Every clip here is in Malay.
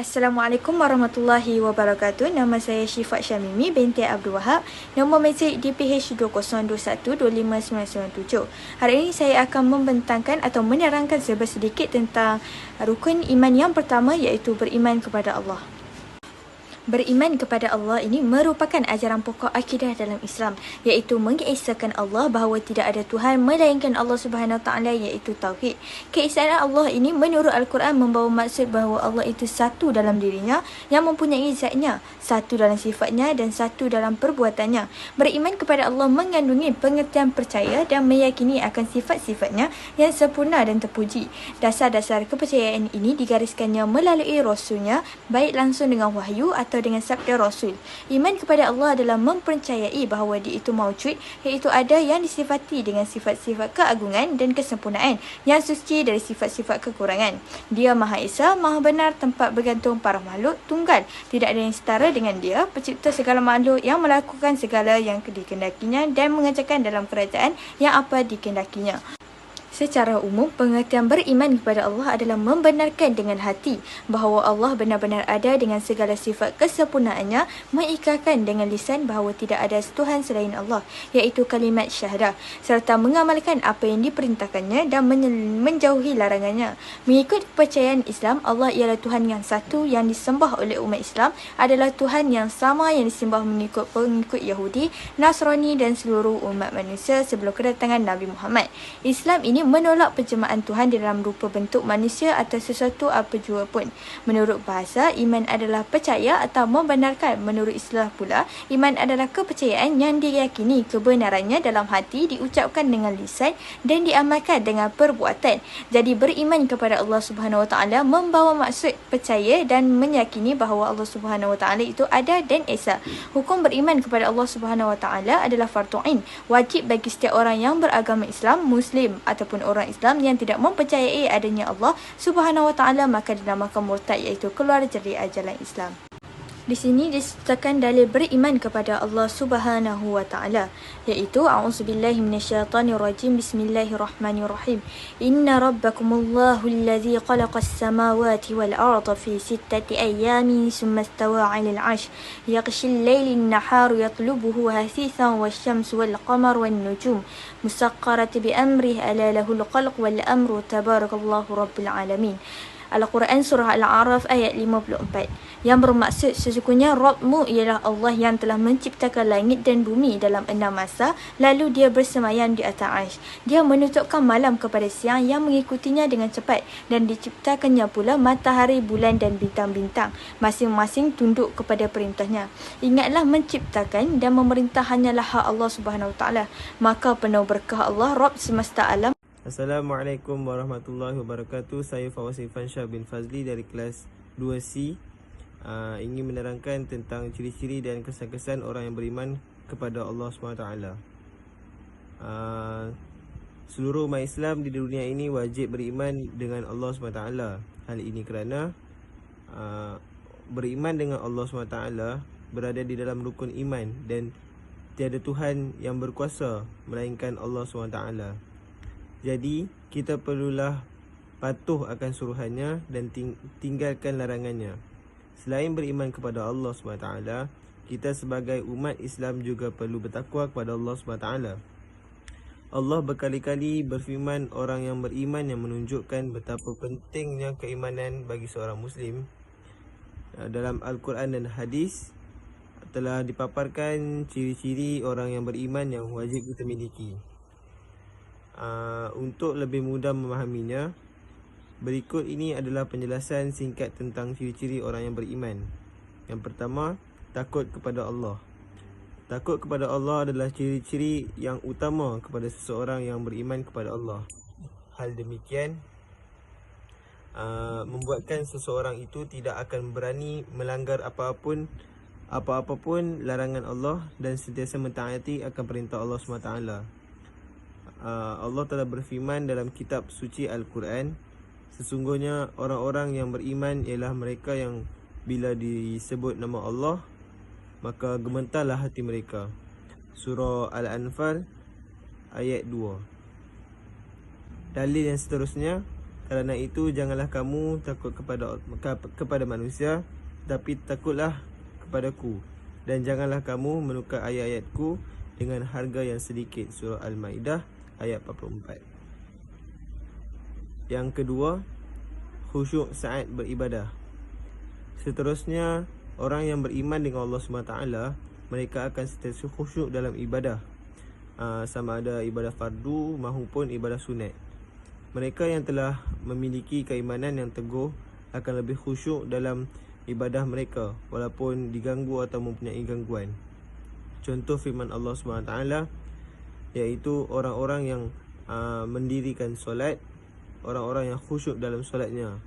Assalamualaikum warahmatullahi wabarakatuh. Nama saya Syifa Syamimi binti Abdul Wahab. Nombor mesej DPH 20212597. Hari ini saya akan membentangkan atau menerangkan sedikit tentang rukun iman yang pertama, iaitu beriman kepada Allah. Beriman kepada Allah ini merupakan ajaran pokok akidah dalam Islam, iaitu mengesahkan Allah bahawa tidak ada Tuhan melainkan Allah Subhanahu Wa Taala, iaitu tauhid. Keesaan Allah ini menurut Al-Quran membawa maksud bahawa Allah itu satu dalam dirinya yang mempunyai zatnya, satu dalam sifatnya dan satu dalam perbuatannya. Beriman kepada Allah mengandungi pengertian percaya dan meyakini akan sifat-sifatnya yang sempurna dan terpuji. Dasar-dasar kepercayaan ini digariskannya melalui Rasulnya, baik langsung dengan wahyu atau dengan sabda Rasul. Iman kepada Allah adalah mempercayai bahawa Dia itu maujud, iaitu ada, yang disifati dengan sifat-sifat keagungan dan kesempurnaan, yang suci dari sifat-sifat kekurangan. Dia Maha Esa, Maha Benar, tempat bergantung para makhluk, tunggal, tidak ada yang setara dengan Dia, pencipta segala makhluk, yang melakukan segala yang dikehendakinya dan mengerjakan dalam kerajaan yang apa dikehendakinya. Secara umum, pengertian beriman kepada Allah adalah membenarkan dengan hati bahawa Allah benar-benar ada dengan segala sifat kesempurnaannya, mengikrarkan dengan lisan bahawa tidak ada Tuhan selain Allah, iaitu kalimat syahadah, serta mengamalkan apa yang diperintahkannya dan menjauhi larangannya. Mengikut kepercayaan Islam, Allah ialah Tuhan yang satu yang disembah oleh umat Islam, adalah Tuhan yang sama yang disembah mengikut pengikut Yahudi, Nasrani dan seluruh umat manusia sebelum kedatangan Nabi Muhammad. Islam ini menolak penjelmaan Tuhan di dalam rupa bentuk manusia atau sesuatu apa jua pun. Menurut bahasa, iman adalah percaya atau membenarkan. Menurut istilah pula, iman adalah kepercayaan yang diyakini kebenarannya dalam hati, diucapkan dengan lisan dan diamalkan dengan perbuatan. Jadi beriman kepada Allah Subhanahu Wa Taala membawa maksud percaya dan meyakini bahawa Allah Subhanahu Wa Taala itu ada dan esa. Hukum beriman kepada Allah Subhanahu Wa Taala adalah fardu ain, wajib bagi setiap orang yang beragama Islam, Muslim ataupun orang Islam yang tidak mempercayai adanya Allah Subhanahu Wa Taala, maka dinamakan murtad, iaitu keluar dari ajaran Islam. Di sini disertakan dalil beriman kepada Allah Subhanahu Wa Taala, iaitu a'udzubillahi minasyaitonirrajim, bismillahirrahmanirrahim. Inna rabbakumullahu allazi khalaqas samawati wal arda fi sittati ayyamin tsumma istawa 'alal 'arsy yaghshil laylin naharu yatlubuhu hasithan wasyamsu wal qamaru wan nujum musakhkharati bi amrihi ala lahul khalq wal amru tabarakallahu rabbil alamin. Al-Quran Surah Al-A'raf ayat 54, yang bermaksud sesungguhnya Rabbmu ialah Allah yang telah menciptakan langit dan bumi dalam 6 masa, lalu Dia bersemayam di atas arsy. Dia menutupkan malam kepada siang yang mengikutinya dengan cepat, dan diciptakannya pula matahari, bulan dan bintang-bintang, masing-masing tunduk kepada perintahnya. Ingatlah, menciptakan dan memerintah hanyalah hak Allah Subhanahu Wa Taala. Maka penuh berkah Allah, Rabb semesta alam. Assalamualaikum warahmatullahi wabarakatuh. Saya Fawaz Irfan Shah bin Fazli dari kelas 2C. Ingin menerangkan tentang ciri-ciri dan kesan-kesan orang yang beriman kepada Allah SWT. Seluruh umat Islam di dunia ini wajib beriman dengan Allah SWT. Hal ini kerana beriman dengan Allah SWT berada di dalam rukun iman, dan tiada Tuhan yang berkuasa melainkan Allah SWT. Jadi, kita perlulah patuh akan suruhannya dan tinggalkan larangannya. Selain beriman kepada Allah SWT, kita sebagai umat Islam juga perlu bertakwa kepada Allah SWT. Allah berkali-kali berfirman orang yang beriman, yang menunjukkan betapa pentingnya keimanan bagi seorang Muslim. Dalam Al-Quran dan Hadis telah dipaparkan ciri-ciri orang yang beriman yang wajib kita miliki. Untuk lebih mudah memahaminya, berikut ini adalah penjelasan singkat tentang ciri-ciri orang yang beriman. Yang pertama, takut kepada Allah. Takut kepada Allah adalah ciri-ciri yang utama kepada seseorang yang beriman kepada Allah. Hal demikian membuatkan seseorang itu tidak akan berani melanggar apa-apa pun larangan Allah dan sentiasa mentaati akan perintah Allah SWT. Allah telah berfirman dalam kitab suci Al-Quran, sesungguhnya orang-orang yang beriman ialah mereka yang bila disebut nama Allah, maka gemetarlah hati mereka. Surah Al-Anfal ayat 2. Dalil yang seterusnya, Kerana itu janganlah kamu takut kepada manusia, tapi takutlah kepadaku. Dan janganlah kamu menukar ayat-ayatku dengan harga yang sedikit. Surah Al-Maidah ayat 44. Yang kedua, khusyuk saat beribadah. Seterusnya, orang yang beriman dengan Allah SWT, mereka akan sentiasa khusyuk dalam ibadah, sama ada ibadah fardu maupun ibadah sunat. Mereka yang telah memiliki keimanan yang teguh akan lebih khusyuk dalam ibadah mereka walaupun diganggu atau mempunyai gangguan. Contoh firman Allah SWT, iaitu orang-orang yang mendirikan solat, orang-orang yang khusyuk dalam solatnya.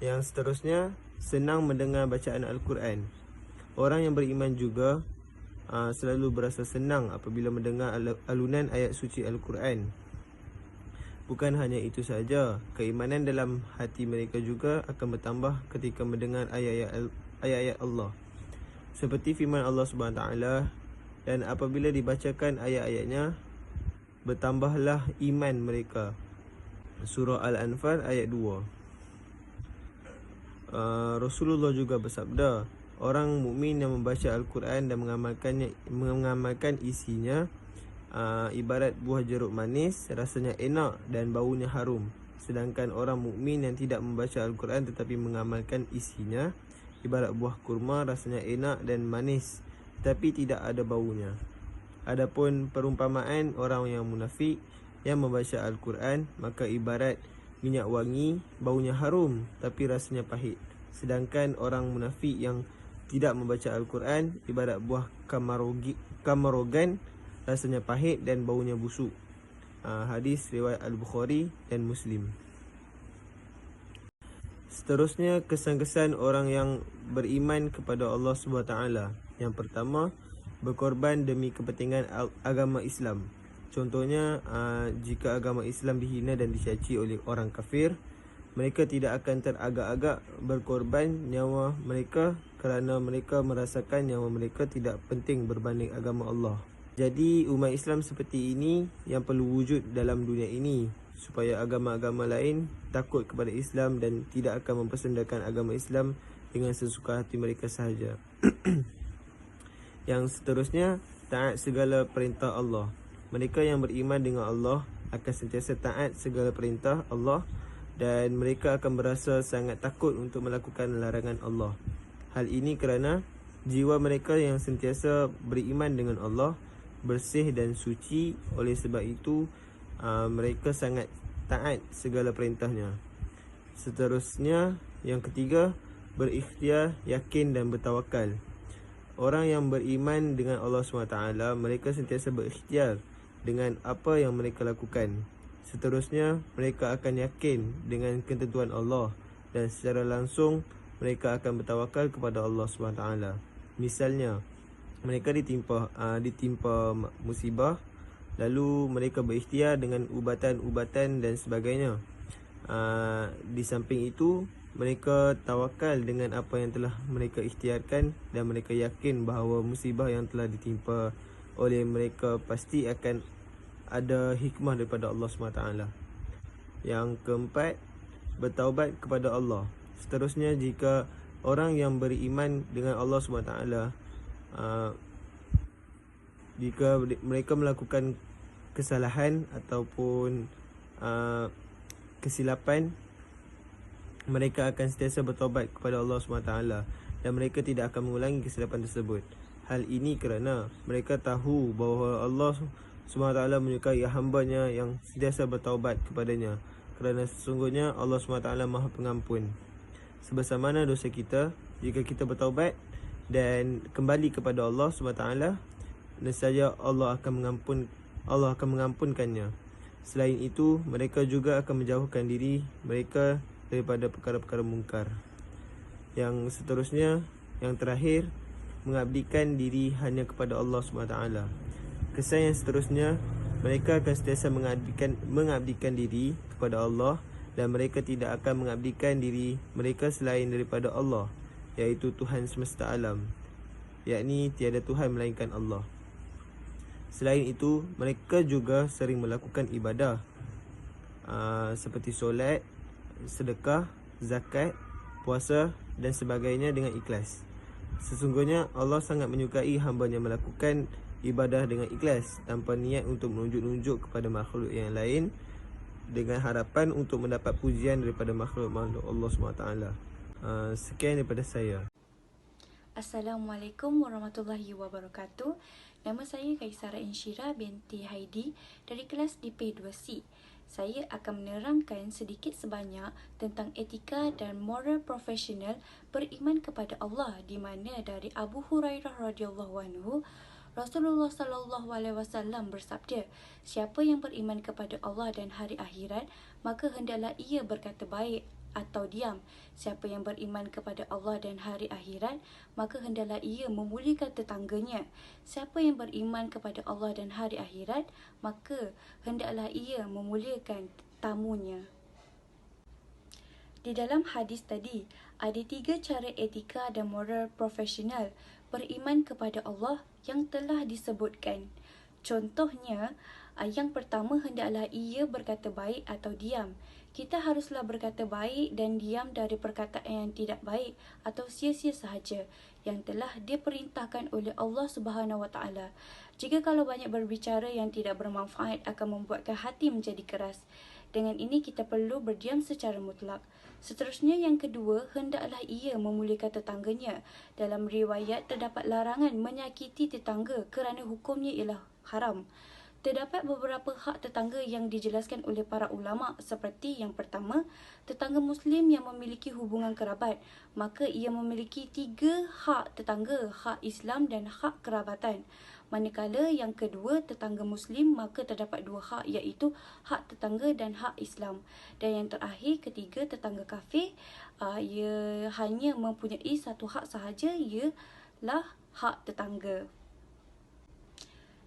Yang seterusnya, senang mendengar bacaan Al-Quran. Orang yang beriman juga selalu berasa senang apabila mendengar alunan ayat suci Al-Quran. Bukan hanya itu saja, keimanan dalam hati mereka juga akan bertambah ketika mendengar ayat-ayat Allah. Seperti firman Allah SWT, dan apabila dibacakan ayat-ayatnya, bertambahlah iman mereka. Surah Al-Anfal ayat 2. Rasulullah juga bersabda, orang mukmin yang membaca Al-Quran dan mengamalkan isinya, ibarat buah jeruk manis, rasanya enak dan baunya harum. Sedangkan orang mukmin yang tidak membaca Al-Quran tetapi mengamalkan isinya, ibarat buah kurma, rasanya enak dan manis tetapi tidak ada baunya. Adapun perumpamaan orang yang munafik yang membaca Al-Quran, maka ibarat minyak wangi, baunya harum tapi rasanya pahit. Sedangkan orang munafik yang tidak membaca Al-Quran, ibarat buah kamarogan, rasanya pahit dan baunya busuk. Hadis riwayat Al-Bukhari dan Muslim. Seterusnya, kesan-kesan orang yang beriman kepada Allah SWT. Yang pertama, berkorban demi kepentingan agama Islam. Contohnya, jika agama Islam dihina dan dicaci oleh orang kafir, mereka tidak akan teragak-agak berkorban nyawa mereka kerana mereka merasakan nyawa mereka tidak penting berbanding agama Allah. Jadi umat Islam seperti ini yang perlu wujud dalam dunia ini, supaya agama-agama lain takut kepada Islam dan tidak akan mempersendakan agama Islam dengan sesuka hati mereka sahaja. Yang seterusnya, taat segala perintah Allah. Mereka yang beriman dengan Allah akan sentiasa taat segala perintah Allah, dan mereka akan berasa sangat takut untuk melakukan larangan Allah. Hal ini kerana jiwa mereka yang sentiasa beriman dengan Allah bersih dan suci. Oleh sebab itu mereka sangat taat segala perintahnya. Seterusnya, yang ketiga, berikhtiar, yakin dan bertawakal. Orang yang beriman dengan Allah SWT, mereka sentiasa berikhtiar dengan apa yang mereka lakukan. Seterusnya, mereka akan yakin dengan ketentuan Allah, dan secara langsung mereka akan bertawakal kepada Allah SWT. Misalnya, mereka ditimpa musibah, lalu mereka berikhtiar dengan ubatan-ubatan dan sebagainya. Di samping itu, mereka tawakal dengan apa yang telah mereka ikhtiarkan, dan mereka yakin bahawa musibah yang telah ditimpa oleh mereka pasti akan ada hikmah daripada Allah SWT. Yang keempat, bertaubat kepada Allah. Seterusnya, jika orang yang beriman dengan Allah SWT, jika mereka melakukan kesalahan ataupun kesilapan, mereka akan sentiasa bertaubat kepada Allah SWT, dan mereka tidak akan mengulangi kesilapan tersebut. Hal ini kerana mereka tahu bahawa Allah SWT menyukai hamba-Nya yang sentiasa bertaubat kepadanya, kerana sesungguhnya Allah SWT Maha Pengampun. Sebesar mana dosa kita, jika kita bertaubat dan kembali kepada Allah SWT, nescaya Allah akan mengampunkannya. Selain itu, mereka juga akan menjauhkan diri mereka daripada perkara-perkara mungkar. Yang seterusnya, yang terakhir, mengabdikan diri hanya kepada Allah SWT. Kesan yang seterusnya, mereka akan sentiasa mengabdikan diri kepada Allah, dan mereka tidak akan mengabdikan diri mereka selain daripada Allah, iaitu Tuhan semesta alam, yakni tiada Tuhan melainkan Allah. Selain itu, mereka juga sering melakukan ibadah. seperti solat, sedekah, zakat, puasa dan sebagainya dengan ikhlas. Sesungguhnya Allah sangat menyukai hamba-Nya melakukan ibadah dengan ikhlas tanpa niat untuk menunjuk-nunjuk kepada makhluk yang lain dengan harapan untuk mendapat pujian daripada makhluk-makhluk Allah SWT. Sekian daripada saya. Assalamualaikum warahmatullahi wabarakatuh. Nama saya Kaisara Insyira binti Haidi dari kelas DP2C. Saya akan menerangkan sedikit sebanyak tentang etika dan moral profesional beriman kepada Allah, di mana dari Abu Hurairah radhiyallahu anhu, Rasulullah sallallahu alaihi wasallam bersabda, siapa yang beriman kepada Allah dan hari akhirat, maka hendaklah ia berkata baik atau diam. Siapa yang beriman kepada Allah dan hari akhirat, maka hendaklah ia memuliakan tetangganya. Siapa yang beriman kepada Allah dan hari akhirat, maka hendaklah ia memuliakan tamunya. Di dalam hadis tadi, ada 3 cara etika dan moral profesional beriman kepada Allah yang telah disebutkan. Contohnya, yang pertama, hendaklah ia berkata baik atau diam. Kita haruslah berkata baik dan diam dari perkataan yang tidak baik atau sia-sia sahaja yang telah diperintahkan oleh Allah Subhanahu Wa Taala. Jika kalau banyak berbicara yang tidak bermanfaat akan membuatkan hati menjadi keras. Dengan ini kita perlu berdiam secara mutlak. Seterusnya yang kedua, hendaklah ia memuliakan tetangganya. Dalam riwayat terdapat larangan menyakiti tetangga kerana hukumnya ialah haram. Terdapat beberapa hak tetangga yang dijelaskan oleh para ulama, seperti yang pertama, tetangga Muslim yang memiliki hubungan kerabat, maka ia memiliki 3 hak tetangga, hak Islam dan hak kerabatan. Manakala yang kedua, tetangga Muslim, maka terdapat 2 hak, iaitu hak tetangga dan hak Islam. Dan yang terakhir, ketiga, tetangga kafir, ia hanya mempunyai 1 hak sahaja, ialah hak tetangga.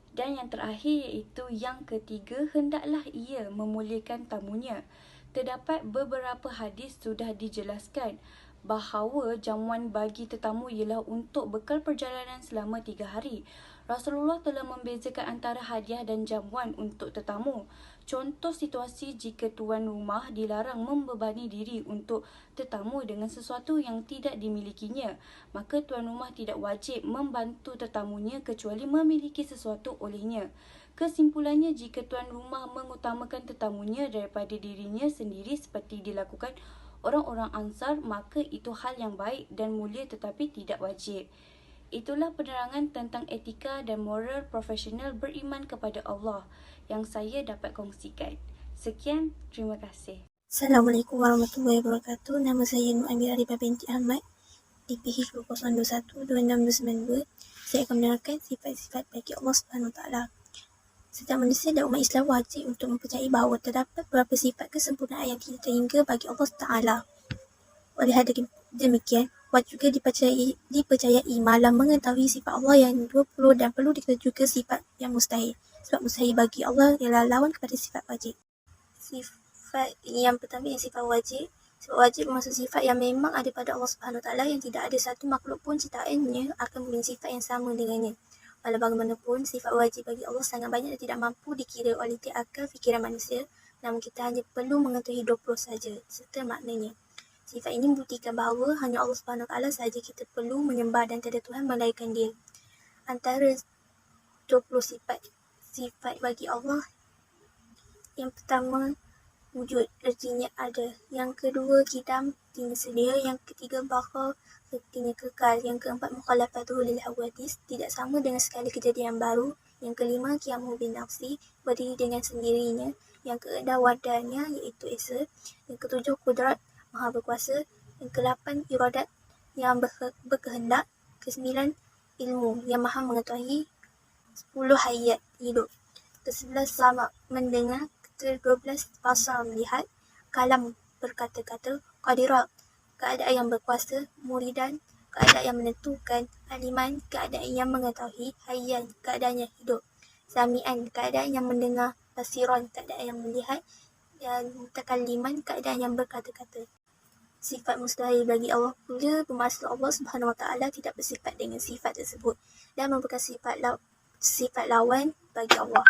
Dan yang terakhir iaitu yang ketiga, hendaklah ia memuliakan tamunya. Terdapat beberapa hadis sudah dijelaskan bahawa jamuan bagi tetamu ialah untuk bekal perjalanan selama 3 hari. Rasulullah telah membezakan antara hadiah dan jamuan untuk tetamu. Contoh situasi jika tuan rumah dilarang membebani diri untuk tetamu dengan sesuatu yang tidak dimilikinya, maka tuan rumah tidak wajib membantu tetamunya kecuali memiliki sesuatu olehnya. Kesimpulannya, jika tuan rumah mengutamakan tetamunya daripada dirinya sendiri seperti dilakukan orang-orang Ansar, maka itu hal yang baik dan mulia tetapi tidak wajib. Itulah penerangan tentang etika dan moral profesional beriman kepada Allah yang saya dapat kongsikan. Sekian, terima kasih. Assalamualaikum warahmatullahi wabarakatuh. Nama saya Nur Amira Ribah binti Ahmad, DPH 0212692. Saya akan menerangkan sifat-sifat bagi Allah Subhanahu Wa Taala. Setiap manusia dan umat Islam wajib untuk mempercayai bahawa terdapat beberapa sifat kesempurnaan yang tidak terhingga bagi Allah Taala. Oleh hal demikian, wajib juga dipercayai malam mengetahui sifat Allah yang 20 dan perlu diketahui juga sifat yang mustahil. Sebab mustahil bagi Allah ialah lawan kepada sifat wajib. Sifat yang pertama yang sifat wajib. Sifat wajib bermaksud sifat yang memang ada pada Allah Subhanahu Wa Taala yang tidak ada satu makhluk pun ciptaannya akan mempunyai sifat yang sama dengannya. Walau bagaimanapun, sifat wajib bagi Allah sangat banyak dan tidak mampu dikira oleh akal fikiran manusia. Namun kita hanya perlu mengetahui 20 saja serta maknanya. Sifat ini membuktikan bahawa hanya Allah Subhanahu Wa Taala sahaja kita perlu menyembah dan tiada Tuhan melainkan Dia. Antara 20 sifat bagi Allah, yang pertama wujud, artinya ada. Yang kedua qidam, artinya sedia. Yang ketiga baqa, artinya kekal. Yang keempat mukhalafatuhu lil hawadis, tidak sama dengan sekali kejadian baru. Yang kelima qiyamuhu bin nafsi, berdiri dengan sendirinya. Yang keenam wadanya, iaitu esa. Yang ketujuh qudrat, maha berkuasa. Yang ke-8 iradat, yang berkehendak. Ke-9 ilmu, yang maha mengetahui. 10 hayat, hidup. Ke-11 sama, mendengar. Ke-12 basar, melihat. Kalam, berkata-kata. Qadirat, keadaan yang berkuasa. Muridan, keadaan yang menentukan. Aliman, keadaan yang mengetahui. Hayyan, keadaan yang hidup. Sami'an, keadaan yang mendengar. Basiran, keadaan yang melihat. Dan mutakalliman, keadaan yang berkata-kata. Sifat mustahil bagi Allah pula bermaksud Allah Subhanahu Wa Taala tidak bersifat dengan sifat tersebut dan merupakan sifat lawan bagi Allah.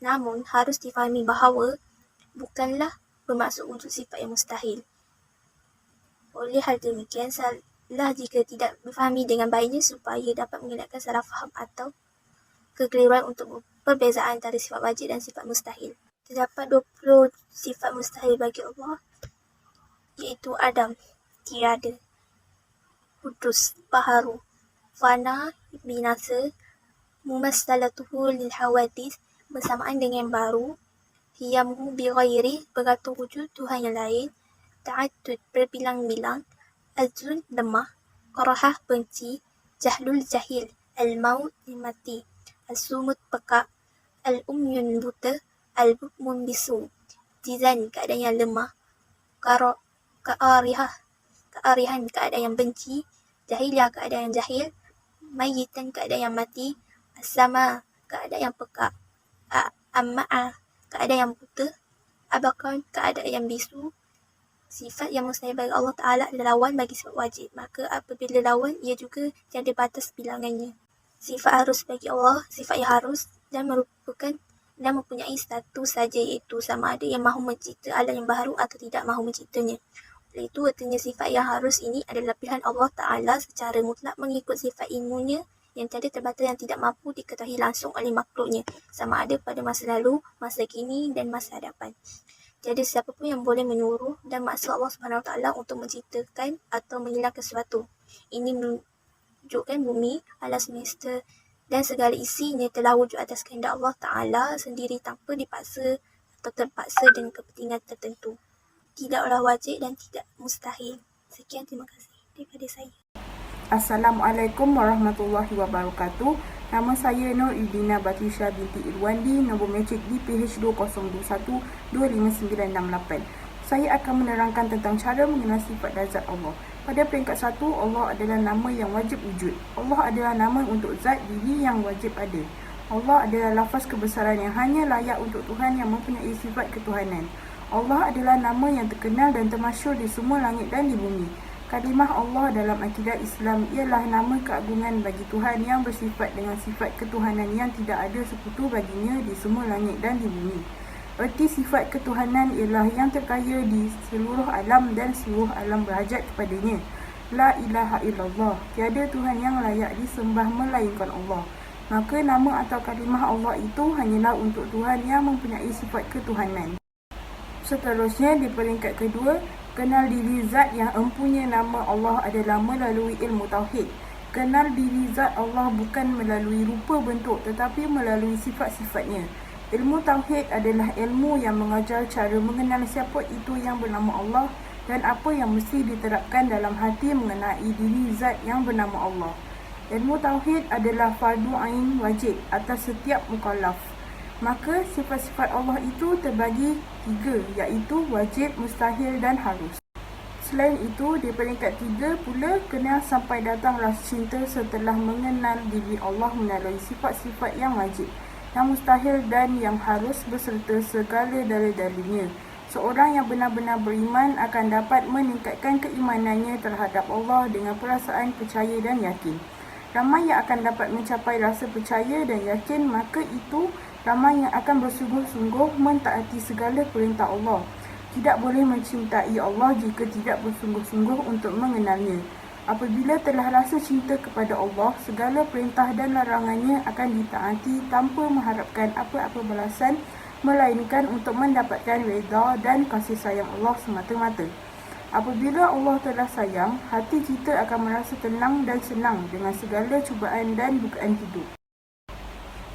Namun harus difahami bahawa bukanlah bermaksud wujud sifat yang mustahil. Oleh hal demikian, salah jika tidak difahami dengan baiknya supaya dapat mengelakkan salah faham atau kekeliruan untuk perbezaan antara sifat wajib dan sifat mustahil. Terdapat 20 sifat mustahil bagi Allah, iaitu Adam, tiada, Kudus, baharu, fana, binasa, mumassalatuhu lil hawadis, bersamaan dengan baru, hiyamu bi ghairi, beratur wujud Tuhan yang lain, ta'addud, berbilang-bilang, azun, lemah, karahah, benci, jahlul, jahil, al-maut, mati, al-sumut, pekak, al-umyun, buta, al-bukmun, bisu, jizan, keadaan yang lemah, kearihan, keadaan yang benci, jahiliyah, keadaan yang jahil, mayitan, keadaan yang mati, as-sama, keadaan yang pekak, amma'a, keadaan yang buta, abakan, keadaan yang bisu. Sifat yang mustahil bagi Allah Ta'ala adalah lawan bagi sifat wajib. Maka apabila lawan, ia juga tiada batas bilangannya. Sifat harus bagi Allah, sifat yang harus dan merupakan dan mempunyai satu saja, iaitu sama ada yang mahu mencipta alam yang baru atau tidak mahu menciptanya. Oleh itu, artinya sifat yang harus ini adalah pilihan Allah Ta'ala secara mutlak mengikut sifat ilmunya yang tiada terbatas yang tidak mampu diketahui langsung oleh makhluknya, sama ada pada masa lalu, masa kini dan masa hadapan. Jadi siapa pun yang boleh menyuruh dan maksa Allah SWT untuk menciptakan atau menghilangkan sesuatu. Ini menunjukkan bumi, alam semesta dan segala isinya telah wujud atas kehendak Allah Ta'ala sendiri tanpa dipaksa atau terpaksa dengan kepentingan tertentu. Tidaklah wajib dan tidak mustahil. Sekian, terima kasih daripada saya. Assalamualaikum warahmatullahi wabarakatuh. Nama saya Nur Idina Batisha binti Irwandi, nombor matrik DPH 2021-25968. Saya akan menerangkan tentang cara mengenal sifat dan zat Allah. Pada peringkat 1, Allah adalah nama yang wajib wujud. Allah adalah nama untuk zat diri yang wajib ada. Allah adalah lafaz kebesaran yang hanya layak untuk Tuhan yang mempunyai sifat ketuhanan. Allah adalah nama yang terkenal dan termasyhur di semua langit dan di bumi. Kalimah Allah dalam akidah Islam ialah nama keagungan bagi Tuhan yang bersifat dengan sifat ketuhanan yang tidak ada sekutu baginya di semua langit dan di bumi. Erti sifat ketuhanan ialah yang terkaya di seluruh alam dan seluruh alam berhajat kepadanya. La ilaha illallah, tiada Tuhan yang layak disembah melainkan Allah. Maka nama atau kalimah Allah itu hanyalah untuk Tuhan yang mempunyai sifat ketuhanan. Seterusnya di peringkat kedua, kenal diri zat yang empunya nama Allah adalah melalui ilmu tauhid. Kenal diri zat Allah bukan melalui rupa bentuk tetapi melalui sifat-sifatnya. Ilmu tauhid adalah ilmu yang mengajar cara mengenal siapa itu yang bernama Allah dan apa yang mesti diterapkan dalam hati mengenai diri zat yang bernama Allah. Ilmu tauhid adalah fardu ain wajib atas setiap mukallaf. Maka sifat-sifat Allah itu terbagi 3, iaitu wajib, mustahil dan harus. Selain itu, di peringkat 3 pula, kenal sampai datang rasa cinta setelah mengenal diri Allah melalui sifat-sifat yang wajib, yang mustahil dan yang harus beserta segala dalil-dalilnya. Seorang yang benar-benar beriman akan dapat meningkatkan keimanannya terhadap Allah dengan perasaan percaya dan yakin. Ramai yang akan dapat mencapai rasa percaya dan yakin, maka itu ramai yang akan bersungguh-sungguh mentaati segala perintah Allah. Tidak boleh mencintai Allah jika tidak bersungguh-sungguh untuk mengenalnya. Apabila telah rasa cinta kepada Allah, segala perintah dan larangannya akan ditaati tanpa mengharapkan apa-apa balasan, melainkan untuk mendapatkan redha dan kasih sayang Allah semata-mata. Apabila Allah telah sayang, hati kita akan merasa tenang dan senang dengan segala cubaan dan bukaan hidup.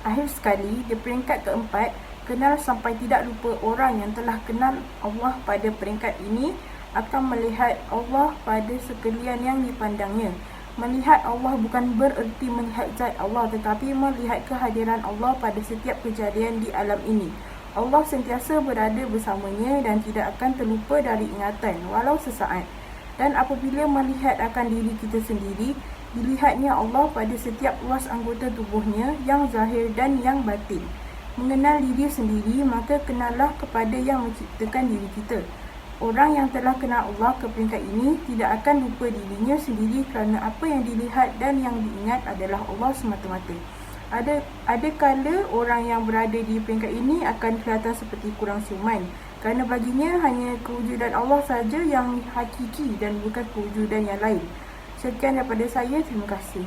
Akhir sekali, di peringkat keempat, kenal sampai tidak lupa. Orang yang telah kenal Allah pada peringkat ini akan melihat Allah pada sekalian yang dipandangnya. Melihat Allah bukan bererti melihat zat Allah, tetapi melihat kehadiran Allah pada setiap kejadian di alam ini. Allah sentiasa berada bersamanya dan tidak akan terlupa dari ingatan, walau sesaat. Dan apabila melihat akan diri kita sendiri, dilihatnya Allah pada setiap ruas anggota tubuhnya yang zahir dan yang batin. Mengenal diri sendiri, maka kenallah kepada yang menciptakan diri kita. Orang yang telah kenal Allah ke peringkat ini tidak akan lupa dirinya sendiri kerana apa yang dilihat dan yang diingat adalah Allah semata-mata. Ada kala orang yang berada di peringkat ini akan kelihatan seperti kurang siuman, Kerana baginya hanya kewujudan Allah sahaja yang hakiki dan bukan kewujudan yang lain. Sekian daripada saya, terima kasih.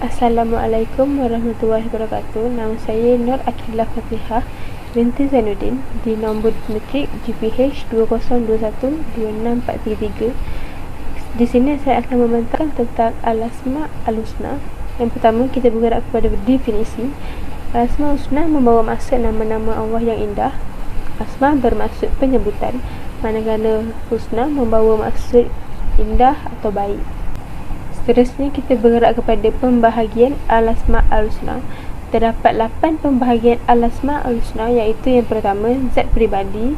Assalamualaikum warahmatullahi wabarakatuh. Nama saya Nur Akilah Fatihah binti Zainuddin di nombor metrik GPH 2021-26433. Di sini saya akan membantahkan tentang Al-Asma' Al-Husna. Yang pertama, kita bergerak kepada definisi. Al-Asma' Al-Husna membawa maksud nama-nama Allah yang indah. Asma bermaksud penyebutan, manakala Husna membawa maksud indah atau baik. Seterusnya kita bergerak kepada pembahagian Al-Asma' Al-Husna. Terdapat 8 pembahagian Al-Asma' Al-Husna, iaitu yang pertama, zat peribadi,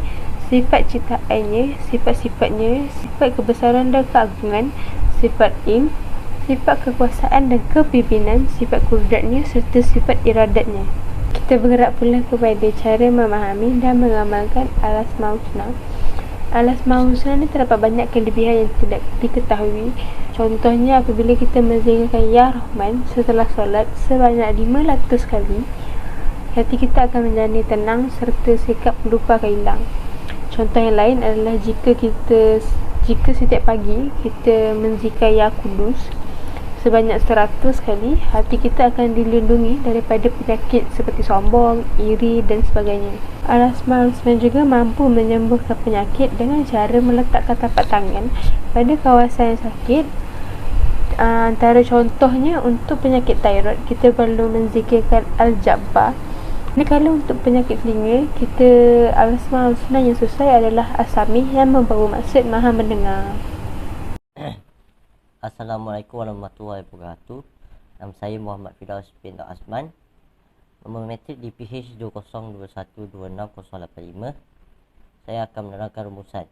sifat ciptaannya, sifat-sifatnya, sifat kebesaran dan keagungan, sifat ilm, sifat kekuasaan dan kepimpinan, sifat kudratnya serta sifat iradatnya. Kita bergerak pula kepada cara memahami dan mengamalkan Al-Asma' Al-Husna. Al-Asma' Al-Husna ni terdapat banyak kelebihan yang tidak diketahui. Contohnya, apabila kita menzikirkan Ya Rahman setelah solat sebanyak 500 kali, hati kita akan menjadi tenang serta sikap lupa akan hilang. Contoh yang lain adalah jika setiap pagi kita menzikir Ya Kudus sebanyak 100 kali, hati kita akan dilindungi daripada penyakit seperti sombong, iri dan sebagainya. Al-Asma' Al-Husna juga mampu menyembuhkan penyakit dengan cara meletakkan tapak tangan pada kawasan yang sakit. Antara contohnya, untuk penyakit thyroid, kita perlu menzikirkan Al-Jabbar. Kalau untuk penyakit telinga, kita Al-Asma' Al-Husna yang sesuai adalah As-Sami yang membawa maksud Maha Mendengar. Assalamualaikum warahmatullahi wabarakatuh. Nama saya Muhammad Firdaus bin Asman. Nombor metrik DPH 2021260085. Saya akan menerangkan rumusan.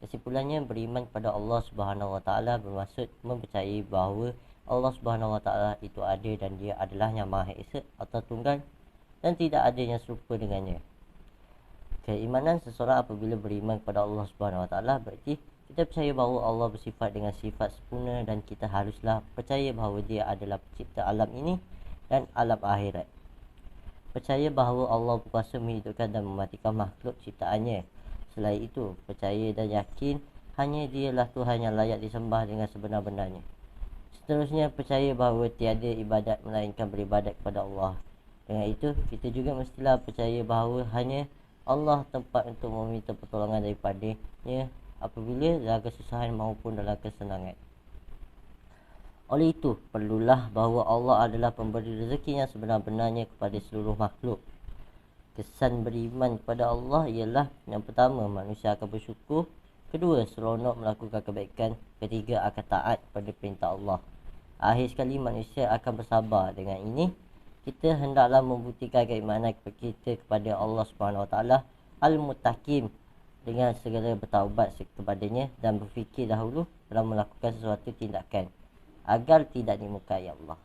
Kesimpulannya, beriman kepada Allah Subhanahu Wa Taala bermaksud mempercayai bahawa Allah Subhanahu Wa Taala itu ada dan Dia adalah yang Maha Esa atau Tunggal dan tidak ada yang serupa dengannya. Keimanan seseorang apabila beriman kepada Allah Subhanahu Wa Taala berarti kita percaya bahawa Allah bersifat dengan sifat sempurna dan kita haruslah percaya bahawa Dia adalah pencipta alam ini dan alam akhirat. Percaya bahawa Allah berkuasa menghidupkan dan mematikan makhluk ciptaannya. Selain itu, percaya dan yakin hanya Dialah Tuhan yang layak disembah dengan sebenar-benarnya. Seterusnya, percaya bahawa tiada ibadat melainkan beribadat kepada Allah. Dengan itu, kita juga mestilah percaya bahawa hanya Allah tempat untuk meminta pertolongan daripadanya apabila dalam kesusahan maupun dalam kesenangan. Oleh itu, perlulah bahawa Allah adalah pemberi rezeki yang sebenar-benarnya kepada seluruh makhluk. Kesan beriman kepada Allah ialah, yang pertama, manusia akan bersyukur. Kedua, seronok melakukan kebaikan. Ketiga, akan taat pada perintah Allah. Akhir sekali, manusia akan bersabar. Dengan ini, kita hendaklah membuktikan keimanan kita kepada Allah Subhanahu Wa Taala Al-Muttaqin dengan segera bertaubat kepadanya dan berfikir dahulu dalam melakukan sesuatu tindakan agar tidak dimurkai Allah.